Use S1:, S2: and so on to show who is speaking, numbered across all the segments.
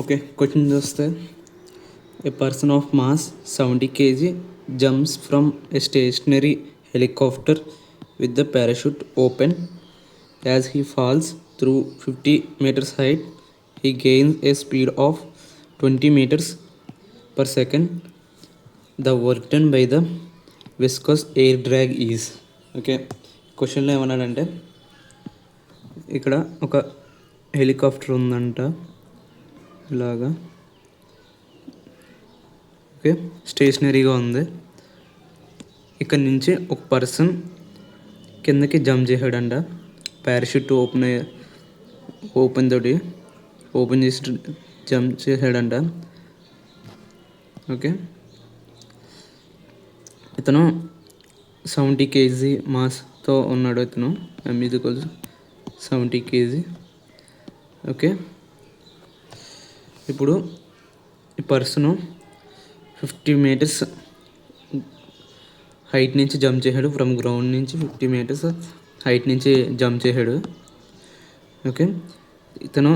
S1: Okay, question just there. A person of mass 70 kg jumps from a stationary helicopter with the parachute open. As he falls through 50 meters height, he gains a speed of 20 meters per second. The work done by the viscous air drag is. Okay క్వశ్చన్లో ఏమన్నాడంటే ఇక్కడ ఒక helicopter ఉందంట ఇలాగా. Okay, స్టేషనరీగా ఉంది. ఇక్కడ నుంచి ఒక పర్సన్ కిందకి జంప్ చేశాడంట. పారాషూట్ ఓపెన్ చేసి జంప్ చేశాడంట. ఓకే, ఇతను 70 kg మాస్తో ఉన్నాడు. ఇతను M=70 kg. ఓకే, ఇప్పుడు ఈ పర్సను 50 meters హైట్ నుంచి జంప్ చేశాడు. ఫ్రమ్ గ్రౌండ్ నుంచి 50 meters హైట్ నుంచి జంప్ చేశాడు. ఓకే, ఇతను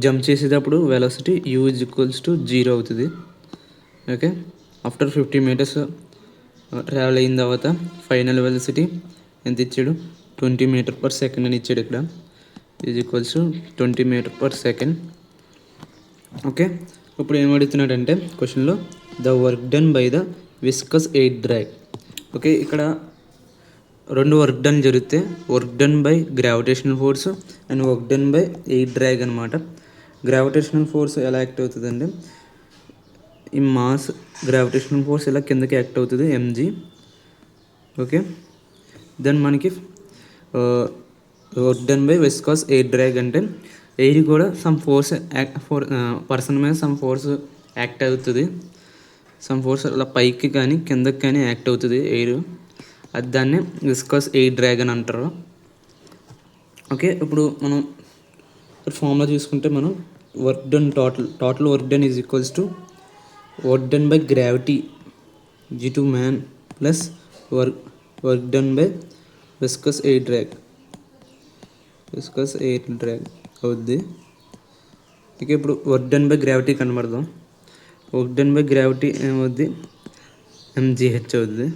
S1: జంప్ చేసేటప్పుడు వెలాసిటీ U=0 అవుతుంది. ఓకే, ఆఫ్టర్ 50 meters ట్రావెల్ అయిన తర్వాత ఫైనల్ వెలాసిటీ ఎంత ఇచ్చాడు? 20 meters per second అని ఇచ్చాడు. ఇక్కడ =20 meters per second. ఓకే, ఇప్పుడు ఏం అడుగుతున్నాడంటే క్వశ్చన్లో the work done by the viscous air drag. Okay, ఇక్కడ రెండు వర్క్ డన్ జరిగితే work done by gravitational force and work done by air drag అనమాట. గ్రావిటేషనల్ ఫోర్స్ ఎలా యాక్ట్ అవుతుందంటే ఈ మాస్ గ్రావిటేషనల్ ఫోర్స్ ఇలా కిందకి యాక్ట్ అవుతుంది mg. ఓకే, దెన్ మనకి work done by viscous air drag అంటే ఎయిర్ కూడా సమ్ ఫోర్స్ పర్సన్ మీద సమ్ ఫోర్స్ యాక్ట్ అవుతుంది. సమ్ ఫోర్స్ అలా పైకి కానీ కిందకి కానీ యాక్ట్ అవుతుంది ఎయిర్. అది దాన్ని విస్కాస్ ఎయిర్ డ్రాగ్ అని అంటారు. ఓకే, ఇప్పుడు మనం ఫార్ములా చూసుకుంటే మనం work done total work done is work done by gravity G2 man plus work done by viscous air drag అవుద్ది. ఇక ఇప్పుడు వర్క్ డన్ బై గ్రావిటీ కనబడదాం. వర్క్ డన్ బై గ్రావిటీ ఏమవుద్ది? mgh అవుద్ది.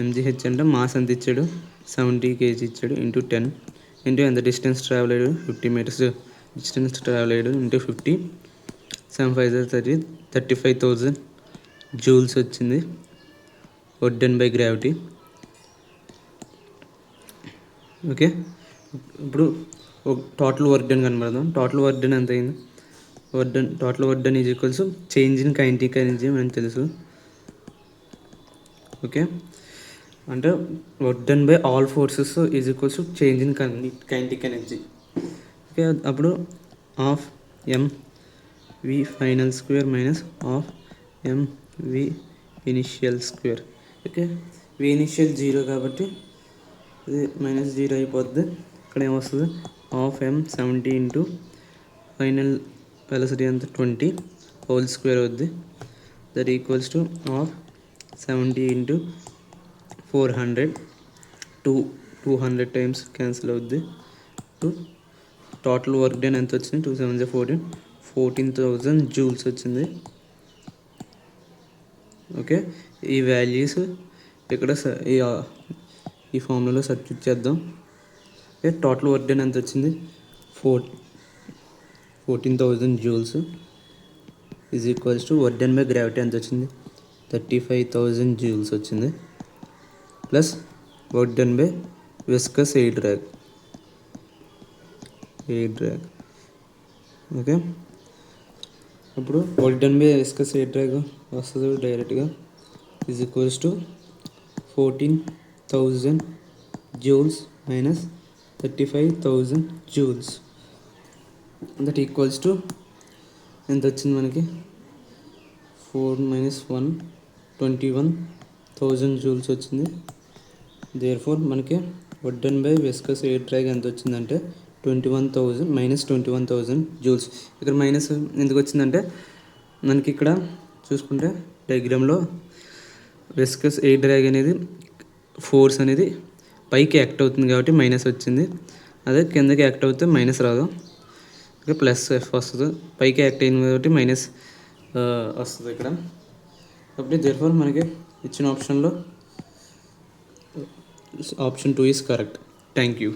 S1: mgh అంటే మాస్ ఎంత ఇచ్చాడు? 70 kg ఇచ్చాడు. ఇంటూ 10 ఇంటూ ఎంత డిస్టెన్స్ ట్రావెల్ అయ్యాడు? 50 meters డిస్టెన్స్ ట్రావెల్ అయ్యాడు. ఇంటూ 50 7×5 = 35,000 joules వచ్చింది work done by gravity. Okay, ఇప్పుడు టోటల్ వర్క్ డన్ కనబడదాం. టోటల్ వర్క్ డన్ ఎంత అయింది? Total work done is change in kinetic energy అని తెలుసు. ఓకే, అంటే work done by all forces is change in kinetic energy. Okay, అప్పుడు half mv final square minus half mv initial square. Okay, v initial 0 కాబట్టి ఇది -0 అయిపోద్ది. ఇక్కడ ఏమొస్తుంది? Of m70 into final velocity ఎంత 20 హోల్ స్క్వేర్ అవుద్ది. That equals to of 70 into 400 200 times cancel అవుద్ది. Total work done ఎంత వచ్చింది? 2 7 14 14,000 joules వచ్చింది. ఓకే, ఈ వాల్యూస్ ఇక్కడ ఈ ఫార్ములాలో సబ్స్టిట్యూట్ చేద్దాం. ఓకే, టోటల్ వర్క్ డన్ ఎంత వచ్చింది? 14,000 joules is equals to work done by gravity ఎంత వచ్చింది? 35,000 joules వచ్చింది. Plus work done by viscous air drag. Okay, ఇప్పుడు work done by viscous air drag వస్తుంది డైరెక్ట్గా is equals to 14,000 joules minus 35,000 joules. That equals to ఎంత వచ్చింది మనకి? 4 - 1 21,000 joules వచ్చింది. దేర్ఫోర్ మనకి work done by viscous air drag ఎంత వచ్చిందంటే 21,000 joules. ఇక్కడ మైనస్ ఎందుకు వచ్చిందంటే మనకి ఇక్కడ చూసుకుంటే డయాగ్రామ్లో విస్కస్ ఎయిర్ డ్రాగ్ అనేది ఫోర్స్ అనేది పైకి యాక్ట్ అవుతుంది కాబట్టి మైనస్ వచ్చింది. అదే కిందకి యాక్ట్ అవుతే మైనస్ రాదు. ఓకే, ప్లస్ ఎఫ్ వస్తుంది, పైకి యాక్ట్ అయింది కాబట్టి మైనస్ వస్తుంది ఇక్కడ. కాబట్టి దేర్ఫోర్ మనకి ఇచ్చిన ఆప్షన్లో option 2 is correct. Thank you.